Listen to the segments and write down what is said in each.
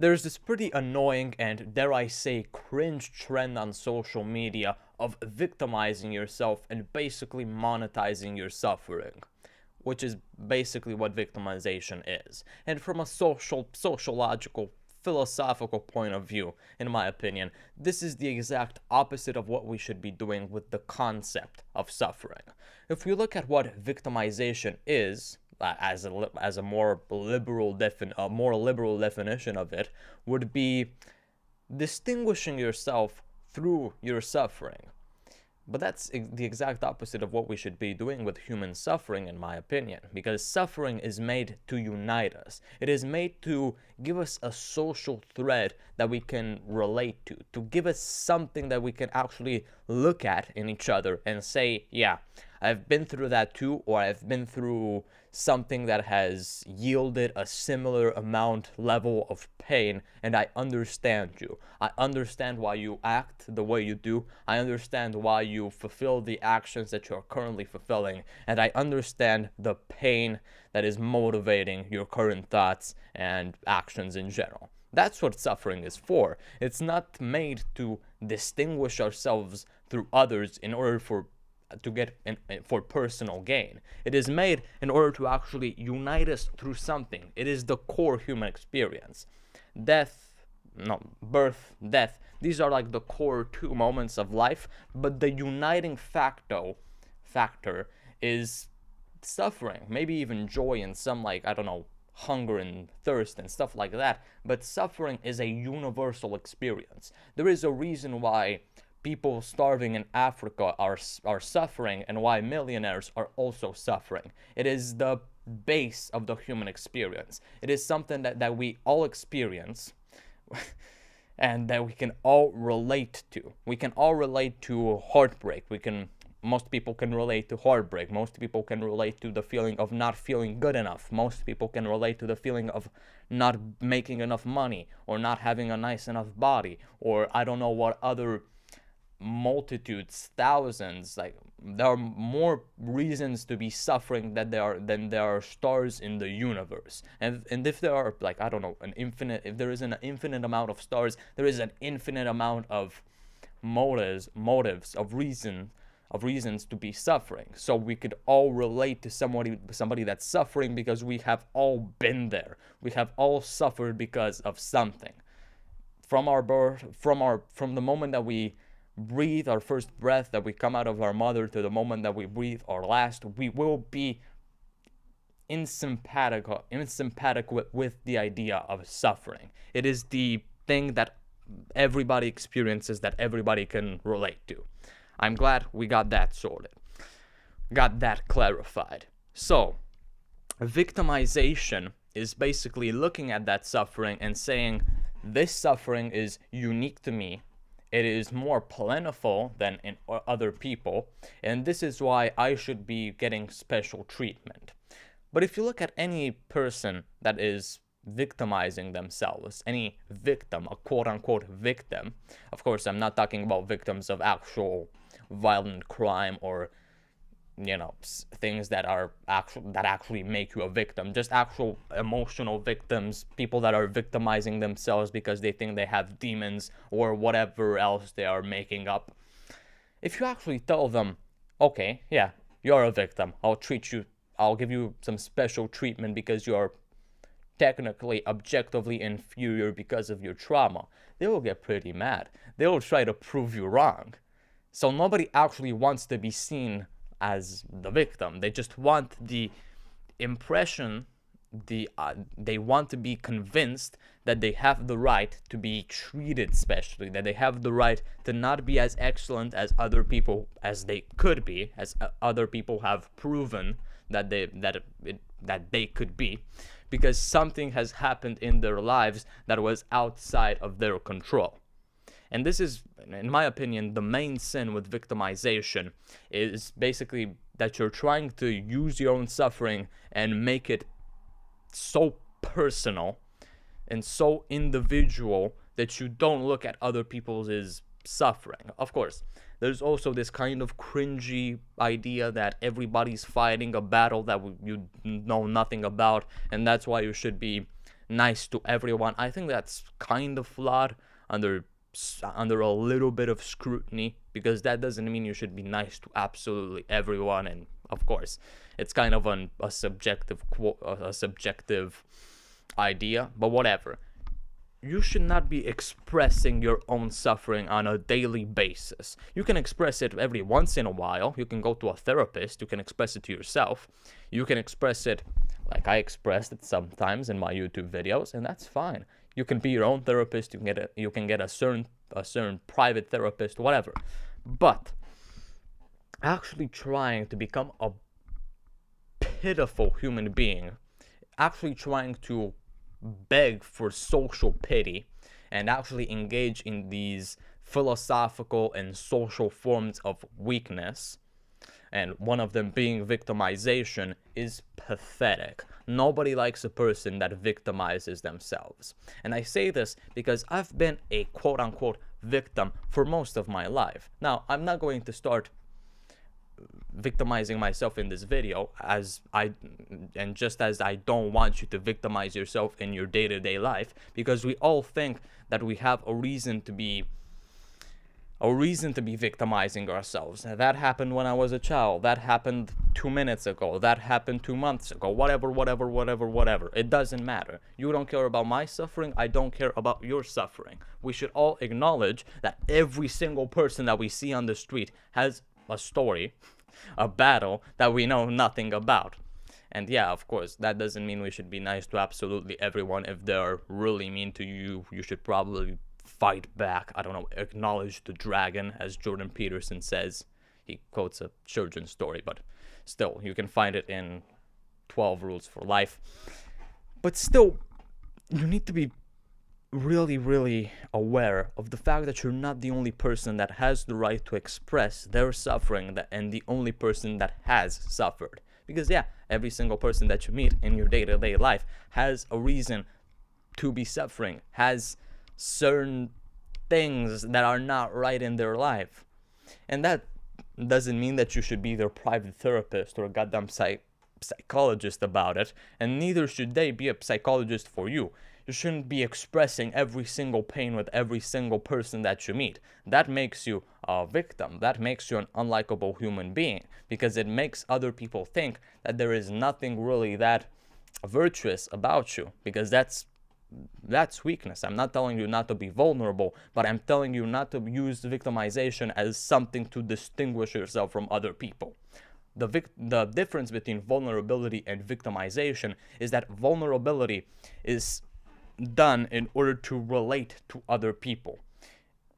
There's this pretty annoying and, dare I say, cringe trend on social media of victimizing yourself and basically monetizing your suffering, which is basically what victimization is. And from a sociological, philosophical point of view, in my opinion, this is the exact opposite of what we should be doing with the concept of suffering. If we look at what victimization is, as a more liberal definition of it, would be distinguishing yourself through your suffering. But that's the exact opposite of what we should be doing with human suffering, in my opinion, because suffering is made to unite us. It is made to give us a social thread that we can relate to give us something that we can actually look at in each other and say, yeah, I've been through that too, or I've been through something that has yielded a similar amount level of pain, and I understand you. I understand why you act the way you do. I understand why you fulfill the actions that you're currently fulfilling, and I understand the pain that is motivating your current thoughts and actions in general. That's what suffering is for. It's not made to distinguish ourselves through others in order for personal gain. It is made in order to actually unite us through something. It is the core human experience. Birth, death, these are like the core two moments of life, but the uniting factor is suffering, maybe even joy and some, like, I don't know, hunger and thirst and stuff like that. But suffering is a universal experience. There is a reason why people starving in Africa are suffering, and why millionaires are also suffering. It is the base of the human experience. It is something that we all experience and that we can all relate to. We can all relate to heartbreak. Most people can relate to heartbreak. Most people can relate to the feeling of not feeling good enough. Most people can relate to the feeling of not making enough money, or not having a nice enough body, or I don't know what other multitudes, thousands. Like, there are more reasons to be suffering than there are stars in the universe. And if there are, like, I don't know, if there is an infinite amount of stars, there is an infinite amount of motives of reasons to be suffering. So we could all relate to somebody that's suffering, because we have all been there. We have all suffered because of something. From our birth, from the moment that we breathe our first breath, that we come out of our mother, to the moment that we breathe our last, we will be in sympathetic with the idea of suffering. It is the thing that everybody experiences, that everybody can relate to. I'm glad we got that sorted, got that clarified. So, victimization is basically looking at that suffering and saying, this suffering is unique to me. It is more plentiful than in other people, and this is why I should be getting special treatment. But if you look at any person that is victimizing themselves, any victim, a quote-unquote victim, of course, I'm not talking about victims of actual violent crime, or things that actually make you a victim, just actual emotional victims, people that are victimizing themselves because they think they have demons or whatever else they are making up. If you actually tell them, okay, yeah, you're a victim, I'll give you some special treatment because you're technically, objectively inferior because of your trauma, they will get pretty mad. They will try to prove you wrong. So nobody actually wants to be seen as the victim. They just want the impression, they want to be convinced that they have the right to be treated specially, that they have the right to not be as excellent as other people as they could be, as other people have proven that they could be, because something has happened in their lives that was outside of their control. And this is, in my opinion, the main sin with victimization, is basically that you're trying to use your own suffering and make it so personal and so individual that you don't look at other people's suffering. Of course, there's also this kind of cringy idea that everybody's fighting a battle that you know nothing about, and that's why you should be nice to everyone. I think that's kind of flawed under a little bit of scrutiny, because that doesn't mean you should be nice to absolutely everyone. And of course, it's kind of a subjective idea, but whatever. You should not be expressing your own suffering on a daily basis. You can express it every once in a while. You can go to a therapist. You can express it to yourself. You can express it like I expressed it sometimes in my YouTube videos, and that's fine. You can be your own therapist. You can get a certain private therapist, whatever. But actually trying to become a pitiful human being, actually trying to beg for social pity, and actually engage in these philosophical and social forms of weakness, and one of them being victimization, is pathetic. Nobody likes a person that victimizes themselves. And I say this because I've been a quote-unquote victim for most of my life. Now, I'm not going to start victimizing myself in this video, just as I don't want you to victimize yourself in your day-to-day life, because we all think that we have a reason to be victimizing ourselves. That happened when I was a child. That happened 2 minutes ago. That happened 2 months ago. Whatever. It doesn't matter. You don't care about my suffering. I don't care about your suffering. We should all acknowledge that every single person that we see on the street has a story, a battle that we know nothing about. And yeah, of course, that doesn't mean we should be nice to absolutely everyone. If they're really mean to you, you should probably fight back. I don't know, acknowledge the dragon, as Jordan Peterson says. He quotes a children's story, but still, you can find it in 12 Rules for Life. But still, you need to be really, really aware of the fact that you're not the only person that has the right to express their suffering, and the only person that has suffered. Because yeah, every single person that you meet in your day-to-day life has a reason to be suffering, has certain things that are not right in their life. And that doesn't mean that you should be their private therapist or a goddamn psychologist about it, and neither should they be a psychologist for you. You shouldn't be expressing every single pain with every single person that you meet. That makes you a victim. That makes you an unlikable human being, because it makes other people think that there is nothing really that virtuous about you, because that's weakness. I'm not telling you not to be vulnerable, but I'm telling you not to use victimization as something to distinguish yourself from other people. The difference between vulnerability and victimization is that vulnerability is done in order to relate to other people.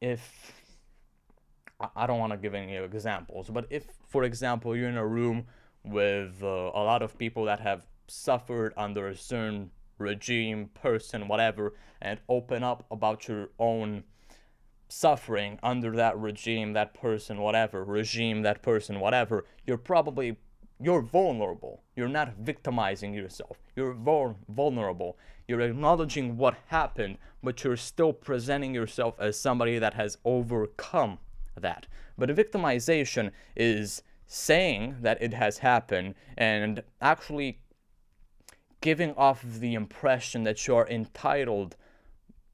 If I don't want to give any examples, but if, for example, you're in a room with a lot of people that have suffered under a certain regime, person, whatever, and open up about your own suffering under that regime, that person, whatever, you're vulnerable. You're not victimizing yourself. You're vulnerable. You're acknowledging what happened, but you're still presenting yourself as somebody that has overcome that. But victimization is saying that it has happened and actually giving off the impression that you're entitled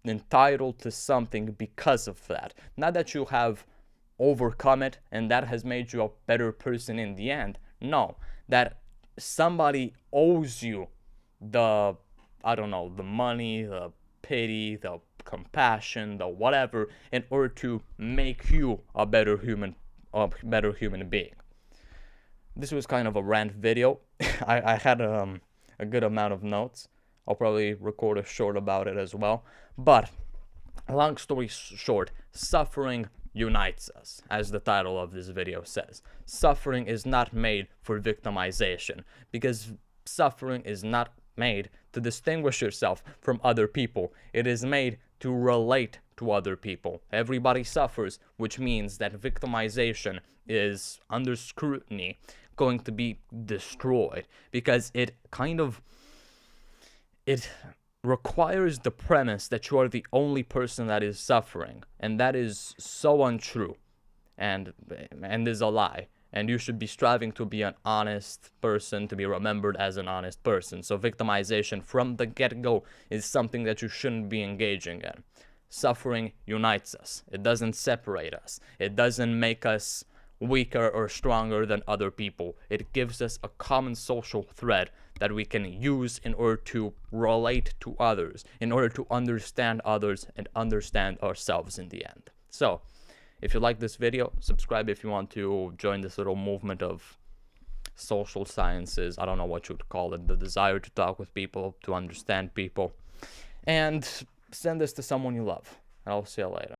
to something because of that. Not that you have overcome it and that has made you a better person in the end. No, that somebody owes you the money, the pity, the compassion, the whatever, in order to make you a better human being. This was kind of a rant video. I had a good amount of notes. I'll probably record a short about it as well. But long story short, suffering unites us, as the title of this video says. Suffering is not made for victimization, because suffering is not made to distinguish yourself from other people. It is made to relate to other people. Everybody suffers, which means that victimization is, under scrutiny, going to be destroyed, because it requires the premise that you are the only person that is suffering, and that is so untrue and is a lie. and you should be striving to be an honest person, to be remembered as an honest person. So victimization from the get-go is something that you shouldn't be engaging in. Suffering unites us. It doesn't separate us. It doesn't make us weaker or stronger than other people. It gives us a common social thread that we can use in order to relate to others, in order to understand others and understand ourselves in the end. So, if you like this video, subscribe if you want to join this little movement of social sciences. I don't know what you would call it. The desire to talk with people, to understand people. And send this to someone you love. And I'll see you later.